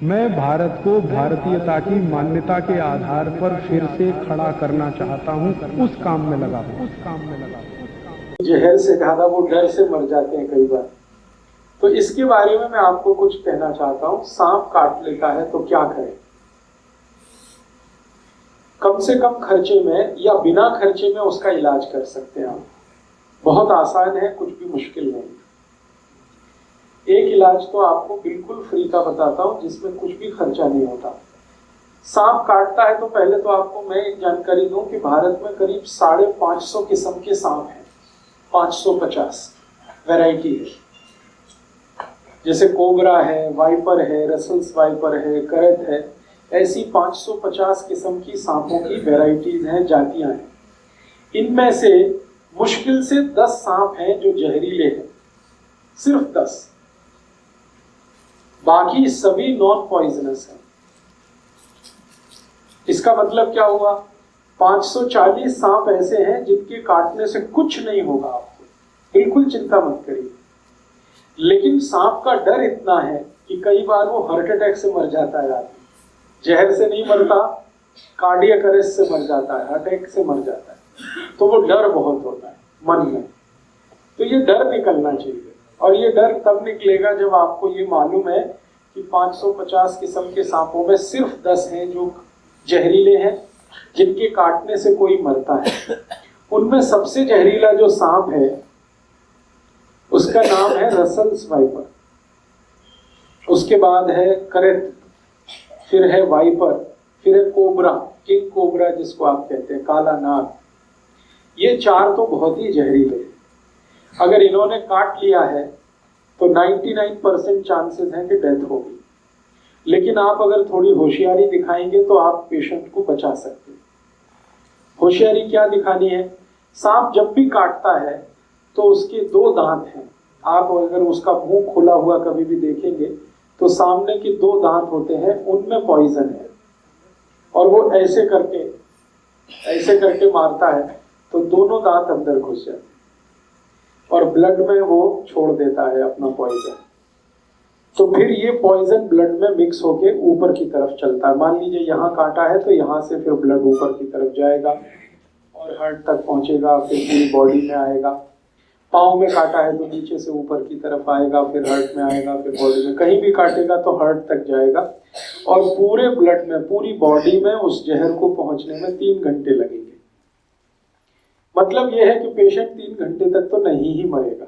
मैं भारत को भारतीयता की मान्यता के आधार पर फिर से खड़ा करना चाहता हूं, उस काम में लगा हूं। जहर से ज्यादा वो डर से मर जाते हैं कई बार। तो इसके बारे में मैं आपको कुछ कहना चाहता हूं। सांप काट लेता है तो क्या करें? कम से कम खर्चे में या बिना खर्चे में उसका इलाज कर सकते हैं आप। बहुत आसान है, कुछ भी मुश्किल नहीं। एक इलाज तो आपको बिल्कुल फ्री का बताता हूं, जिसमें कुछ भी खर्चा नहीं होता। सांप काटता है तो पहले तो आपको मैं एक जानकारी दूं कि भारत में करीब 550 किस्म के सांप हैं। 550 वैरायटी है। जैसे कोबरा है, वाइपर है, रसल्स वाइपर है, करत है। ऐसी 550 किस्म की सांपों की वैरायटीज हैं, जातियां हैं। इनमें से मुश्किल से 10 सांप हैं जो जहरीले हैं, सिर्फ 10। बाकी सभी नॉन पॉइजनस हैं। इसका मतलब क्या हुआ? 540 सांप ऐसे हैं जिनके काटने से कुछ नहीं होगा आपको, बिल्कुल चिंता मत करिए। लेकिन सांप का डर इतना है कि कई बार वो हार्ट अटैक से मर जाता है आदमी। जहर से नहीं मरता, कार्डियक अरेस्ट से मर जाता है, अटैक से मर जाता है। तो वो डर बहुत होता है मन में। तो ये डर निकलना चाहिए, और ये डर तब निकलेगा जब आपको ये मालूम है कि 550 किस्म के सांपों में सिर्फ 10 हैं जो जहरीले हैं, जिनके काटने से कोई मरता है। उनमें सबसे जहरीला जो सांप है उसका नाम है रसल्स वाइपर। उसके बाद है करेत, फिर है वाइपर, फिर है कोबरा, किंग कोबरा जिसको आप कहते हैं, काला नाग। ये 4 तो बहुत ही जहरीले हैं। अगर इन्होंने काट लिया है तो 99% चांसेस हैं कि डेथ होगी। लेकिन आप अगर थोड़ी होशियारी दिखाएंगे तो आप पेशेंट को बचा सकते हैं। होशियारी क्या दिखानी है? सांप जब भी काटता है तो उसके 2 दांत हैं। आप अगर उसका मुंह खुला हुआ कभी भी देखेंगे तो सामने के 2 दांत होते हैं, उनमें पॉइजन है। और वो ऐसे करके मारता है तो दोनों दांत अंदर घुस जाते हैं और ब्लड में वो छोड़ देता है अपना पॉइजन। तो फिर ये पॉइजन ब्लड में मिक्स होके ऊपर की तरफ चलता है। मान लीजिए यहाँ काटा है तो यहाँ से फिर ब्लड ऊपर की तरफ जाएगा और हार्ट तक पहुंचेगा, फिर पूरी बॉडी में आएगा। पाँव में काटा है तो नीचे से ऊपर की तरफ आएगा, फिर हार्ट में आएगा, फिर बॉडी में। कहीं भी काटेगा तो हार्ट तक जाएगा और पूरे ब्लड में, पूरी बॉडी में उस जहर को पहुंचने में 3 घंटे लगेंगे। मतलब यह है कि पेशेंट 3 घंटे तक तो नहीं ही मरेगा।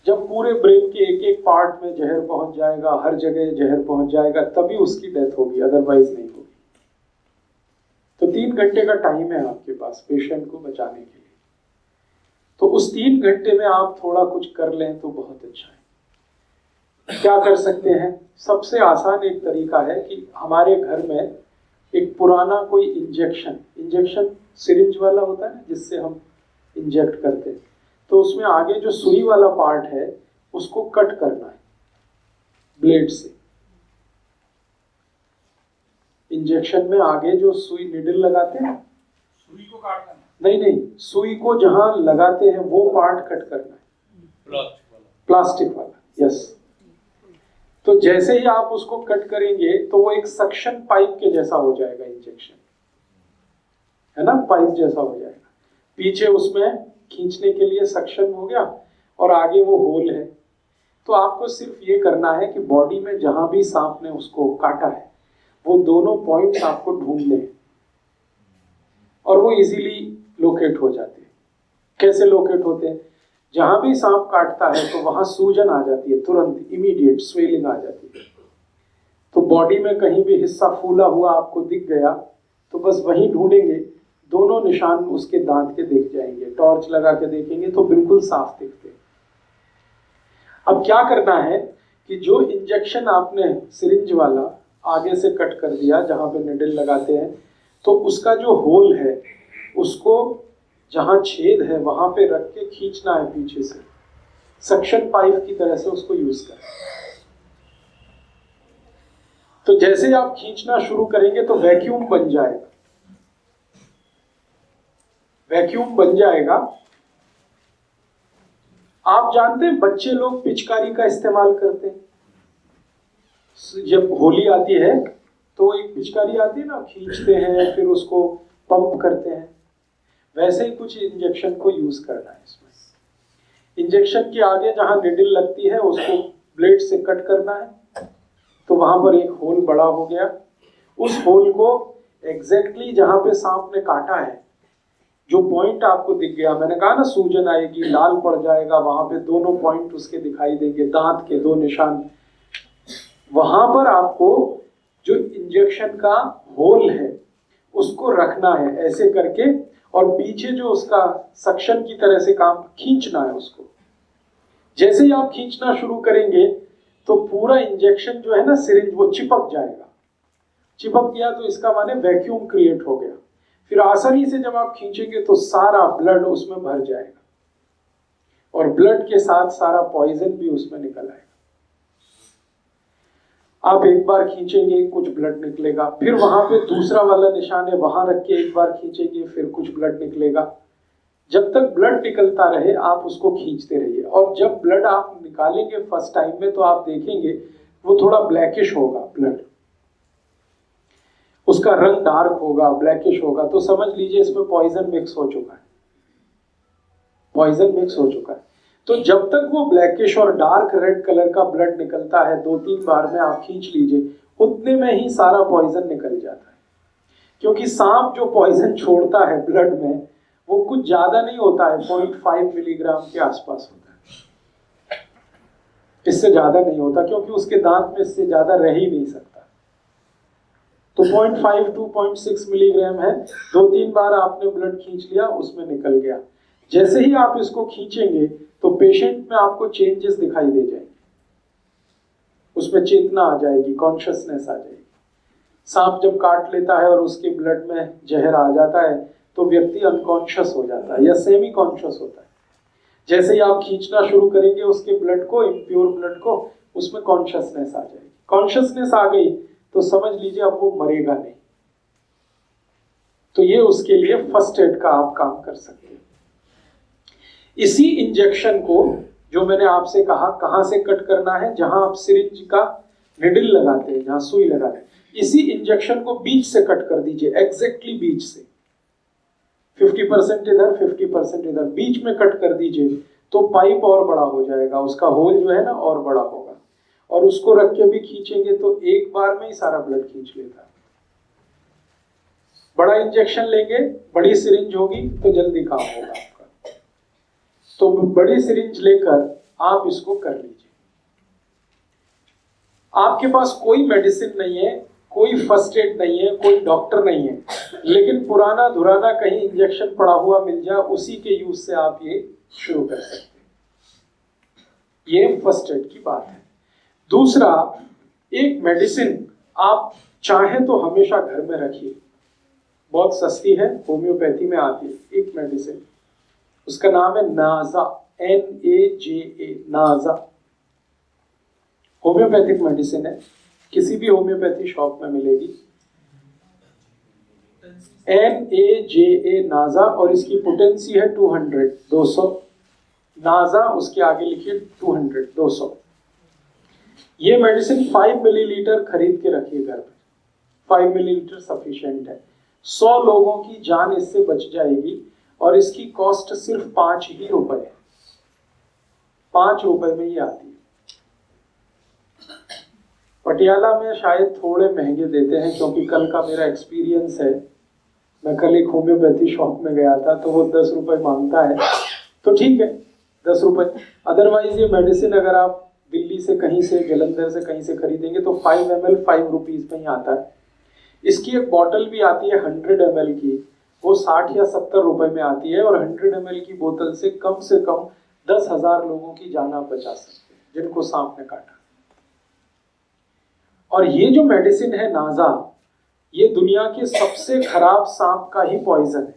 जब पूरे ब्रेन के एक एक पार्ट में जहर पहुंच जाएगा, हर जगह जहर पहुंच जाएगा, तभी उसकी डेथ होगी, अदरवाइज नहीं होगी। तो 3 घंटे का टाइम है आपके पास पेशेंट को बचाने के लिए। तो उस 3 घंटे में आप थोड़ा कुछ कर लें तो बहुत अच्छा है। क्या कर सकते हैं? सबसे आसान एक तरीका है कि हमारे घर में एक पुराना कोई इंजेक्शन सिरिंज वाला होता है ना, जिससे हम इंजेक्ट करते हैं। तो उसमें आगे जो सुई वाला पार्ट है उसको कट करना है ब्लेड से। इंजेक्शन में आगे जो सुई निडल लगाते हैं, सुई को काटना है? नहीं, सुई को जहां लगाते हैं वो पार्ट कट करना है, प्लास्टिक वाला। यस। तो जैसे ही आप उसको कट करेंगे तो वो एक सक्शन पाइप के जैसा हो जाएगा इंजेक्शन, है ना, पाइप जैसा हो जाएगा। पीछे उसमें खींचने के लिए सक्शन हो गया और आगे वो होल है। तो आपको सिर्फ ये करना है कि बॉडी में जहां भी सांप ने उसको काटा है वो दोनों पॉइंट्स आपको ढूंढने हैं और वो इजीली लोकेट हो जाते हैं। कैसे लोकेट होते हैं? जहां भी सांप काटता है तो वहां सूजन आ जाती है, तुरंत इमीडिएट स्वेलिंग आ जाती है। तो बॉडी में कहीं भी हिस्सा फूला हुआ आपको दिख गया तो बस वहीं ढूंढेंगे, दोनों निशान उसके दांत के दिख जाएंगे। टॉर्च लगा के देखेंगे तो बिल्कुल साफ दिखते हैं। अब क्या करना है कि जो इंजेक्शन आपने सिरिंज वाला आगे से कट कर दिया जहां पे निडल लगाते हैं, तो उसका जो होल है उसको जहां छेद है वहां पे रख के खींचना है पीछे से, सक्शन पाइप की तरह से उसको यूज करें। तो जैसे आप खींचना शुरू करेंगे तो वैक्यूम बन जाएगा। वैक्यूम बन जाएगा। आप जानते हैं बच्चे लोग पिचकारी का इस्तेमाल करते हैं। जब होली आती है तो एक पिचकारी आती है ना, खींचते हैं फिर उसको पंप करते हैं, वैसे ही कुछ इंजेक्शन को यूज करना है। इसमें इंजेक्शन के आगे जहां निडल लगती है उसको ब्लेड से कट करना है, तो वहां पर एक होल बड़ा हो गया। उस होल को एग्जैक्टली जहां पे सांप ने काटा है, जो पॉइंट आपको दिख गया, मैंने कहा ना सूजन आएगी, लाल पड़ जाएगा, वहां पे दोनों पॉइंट उसके दिखाई देंगे, दांत के 2 निशान, वहां पर आपको जो इंजेक्शन का होल है उसको रखना है ऐसे करके, और पीछे जो उसका सक्शन की तरह से काम खींचना है उसको। जैसे ही आप खींचना शुरू करेंगे तो पूरा इंजेक्शन जो है ना सिरिंज वो चिपक जाएगा। चिपक गया तो इसका माने वैक्यूम क्रिएट हो गया। फिर आसानी से जब आप खींचेंगे तो सारा ब्लड उसमें भर जाएगा और ब्लड के साथ सारा पॉइजन भी उसमें निकल आएगा। आप एक बार खींचेंगे कुछ ब्लड निकलेगा, फिर वहां पे दूसरा वाला निशान है वहां रख के एक बार खींचेंगे फिर कुछ ब्लड निकलेगा। जब तक ब्लड निकलता रहे आप उसको खींचते रहिए, और जब ब्लड आप निकालेंगे फर्स्ट टाइम में तो आप देखेंगे वो थोड़ा ब्लैकिश होगा, ब्लड उसका रंग डार्क होगा, ब्लैकिश होगा, तो समझ लीजिए इसमें पॉइजन मिक्स हो चुका है, पॉइजन मिक्स हो चुका है। तो जब तक वो ब्लैकिश और डार्क रेड कलर का ब्लड निकलता है 2-3 बार में आप खींच लीजिए, उतने में ही सारा पॉइजन निकल जाता है। क्योंकि सांप जो पॉइजन छोड़ता है ब्लड में वो कुछ ज्यादा नहीं होता है, 0.5 मिलीग्राम के आसपास होता है, इससे ज्यादा नहीं होता, क्योंकि उसके दांत में इससे ज्यादा रह ही नहीं सकता। तो 0.5 to 0.6 मिलीग्राम है। 2-3 बार आपने ब्लड खींच लिया, उसमें निकल गया। जैसे ही आप इसको खींचेंगे तो पेशेंट में आपको चेंजेस दिखाई दे जाएंगे, उसमें चेतना आ जाएगी, कॉन्शियसनेस आ जाएगी। सांप जब काट लेता है और उसके ब्लड में जहर आ जाता है तो व्यक्ति अनकॉन्शियस हो जाता है या सेमी कॉन्शियस होता है। जैसे ही आप खींचना शुरू करेंगे उसके ब्लड को, इम्प्योर ब्लड को, उसमें कॉन्शियसनेस आ जाएगी। कॉन्शियसनेस आ गई तो समझ लीजिए अब वो मरेगा नहीं। तो ये उसके लिए फर्स्ट एड का आप काम कर सकते हैं। इसी इंजेक्शन को जो मैंने आपसे कहा कहां से कट करना है, जहां आप सिरिंज का निडल लगाते हैं, जहां सुई लगाते हैं, इसी इंजेक्शन को बीच से कट कर दीजिए, एग्जैक्टली बीच से 50% इधर 50% इधर, बीच में कट कर दीजिए तो पाइप और बड़ा हो जाएगा, उसका होल जो है ना और बड़ा होगा, और उसको रख के भी खींचेंगे तो एक बार में ही सारा ब्लड खींच लेता है। बड़ा इंजेक्शन लेंगे, बड़ी सिरिंज होगी तो जल्दी काम होगा आपका। तो बड़ी सिरिंज लेकर आप इसको कर लीजिए। आपके पास कोई मेडिसिन नहीं है, कोई फर्स्ट एड नहीं है, कोई डॉक्टर नहीं है, लेकिन पुराना धुराना कहीं इंजेक्शन पड़ा हुआ मिल जाए, उसी के यूज से आप ये शुरू कर सकते हैं। ये फर्स्ट एड की बात है। दूसरा, एक मेडिसिन आप चाहें तो हमेशा घर में रखिए, बहुत सस्ती है, होम्योपैथी में आती है एक मेडिसिन, उसका नाम है नाजा, NAJA, नाजा। होम्योपैथिक मेडिसिन है, किसी भी होम्योपैथी शॉप में मिलेगी। NAJA नाजा, और इसकी पोटेंसी है 200 नाजा, उसके आगे लिखिए 200। ये मेडिसिन 5 मिलीलीटर खरीद के रखिए घर में, 5 मिलीलीटर सफिशिएंट है। 100 लोगों की जान इससे बच जाएगी, और इसकी कॉस्ट सिर्फ 5 ही रुपए है, 5 रुपए में ही आती है। पटियाला में शायद थोड़े महंगे देते हैं, क्योंकि कल का मेरा एक्सपीरियंस है, मैं कल एक होम्योपैथी शॉप में गया था तो वो 10 रुपए मांगता है, तो ठीक है 10 रुपए। अदरवाइज ये मेडिसिन अगर आप दिल्ली से कहीं से, जलंधर से कहीं से खरीदेंगे तो 5 ml 5 रुपीज में ही आता है। इसकी एक बॉटल भी आती है 100 ml की, वो 60 या 70 रुपए में आती है, और 100 ml की बोतल से कम 10,000 लोगों की जान आप बचा सकते हैं जिनको सांप ने काटा। और ये जो मेडिसिन है नाजा, ये दुनिया के सबसे खराब सांप का ही पॉइजन है,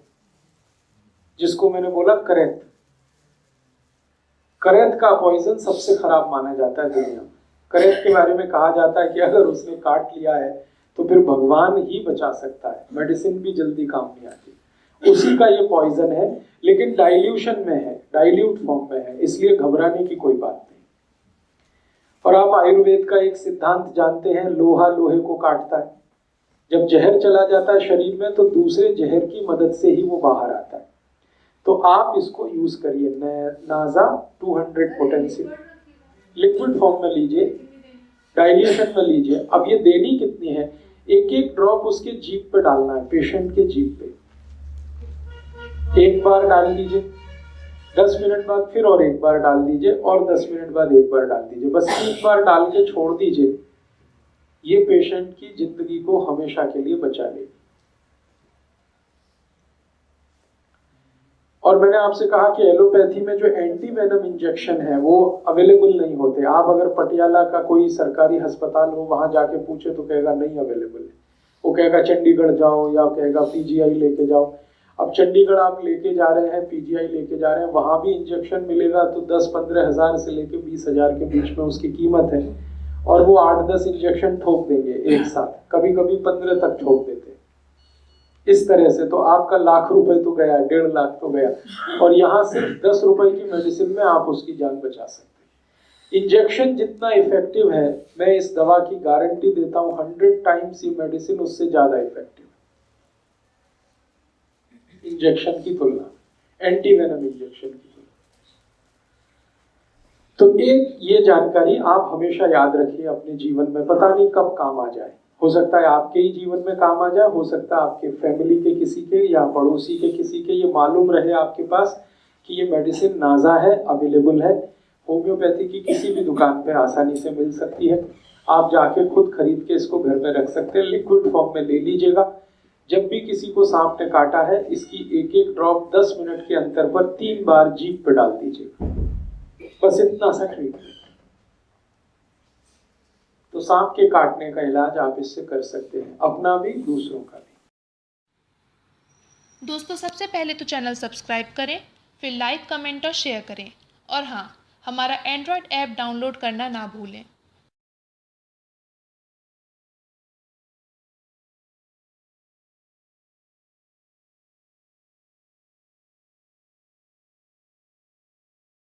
जिसको मैंने बोला करेत। करेत का पॉइजन सबसे खराब माना जाता है दुनिया में। करेत के बारे में कहा जाता है कि अगर उसने काट लिया है तो फिर भगवान ही बचा सकता है, मेडिसिन भी जल्दी काम नहीं आती। उसी का ये पॉइजन है, लेकिन डाइल्यूशन में है, डाइल्यूट फॉर्म में है, इसलिए घबराने की कोई बात नहीं। और आप आयुर्वेद का एक सिद्धांत जानते हैं, लोहा लोहे को काटता है। जब जहर चला जाता है शरीर में तो दूसरे जहर की मदद से ही वो बाहर आता है। तो आप इसको यूज करिए, नाजा 200 पोटेंसी लिक्विड फॉर्म में लीजिए, डाइल्यूशन में लीजिए। अब ये देनी कितनी है, एक एक ड्रॉप उसके जीभ पे डालना है, पेशेंट के जीभ पे। एक बार डाल दीजिए, 10 मिनट बाद फिर और एक बार डाल दीजिए, और 10 मिनट बाद एक बार डाल दीजिए। बस एक बार डाल के छोड़ दीजिए, ये पेशेंट की जिंदगी को हमेशा के लिए बचा लेगी। और मैंने आपसे कहा कि एलोपैथी में जो एंटी वेनम इंजेक्शन है वो अवेलेबल नहीं होते। आप अगर पटियाला का कोई सरकारी अस्पताल हो वहां जाके पूछे तो कहेगा नहीं अवेलेबल है, वो कहेगा चंडीगढ़ जाओ या कहेगा पीजीआई लेके जाओ। अब चंडीगढ़ आप लेके जा रहे हैं, पीजीआई लेके जा रहे हैं, वहां भी इंजेक्शन मिलेगा तो 10-15 हजार से लेके 20 हजार के बीच में उसकी कीमत है, और वो 8-10 इंजेक्शन ठोक देंगे एक साथ, कभी कभी 15 तक ठोक देते। इस तरह से तो आपका लाख रुपए तो गया, 1.5 लाख तो गया, और यहाँ सिर्फ 10 रुपए की मेडिसिन में आप उसकी जान बचा सकते हैं। इंजेक्शन जितना इफेक्टिव है, मैं इस दवा की गारंटी देता हूँ 100 टाइम्स ये मेडिसिन उससे ज्यादा इफेक्टिव है इंजेक्शन की तुलना, एंटी वेनम इंजेक्शन की तुलना। तो एक ये जानकारी आप हमेशा याद रखिए अपने जीवन में, पता नहीं कब काम आ जाए। हो सकता है आपके ही जीवन में काम आ जाए, हो सकता है आपके फैमिली के किसी के या पड़ोसी के किसी के ये मालूम रहे आपके पास कि ये मेडिसिन नाजा है, अवेलेबल है, होम्योपैथी की किसी भी दुकान पे आसानी से मिल सकती है। आप जाके खुद खरीद के इसको घर में रख सकते हैं, लिक्विड फॉर्म में ले लीजिएगा। जब भी किसी को सांप ने काटा है, इसकी एक एक ड्रॉप 10 मिनट के अंतर पर 3 बार जीभ पे डाल दीजिएगा, बस इतना सा ट्रीटमेंट। तो सांप के काटने का इलाज आप इससे कर सकते हैं, अपना भी दूसरों का भी। दोस्तों सबसे पहले तो चैनल सब्सक्राइब करें, फिर लाइक, कमेंट और शेयर करें, और हाँ, हमारा एंड्रॉयड ऐप डाउनलोड करना ना भूलें।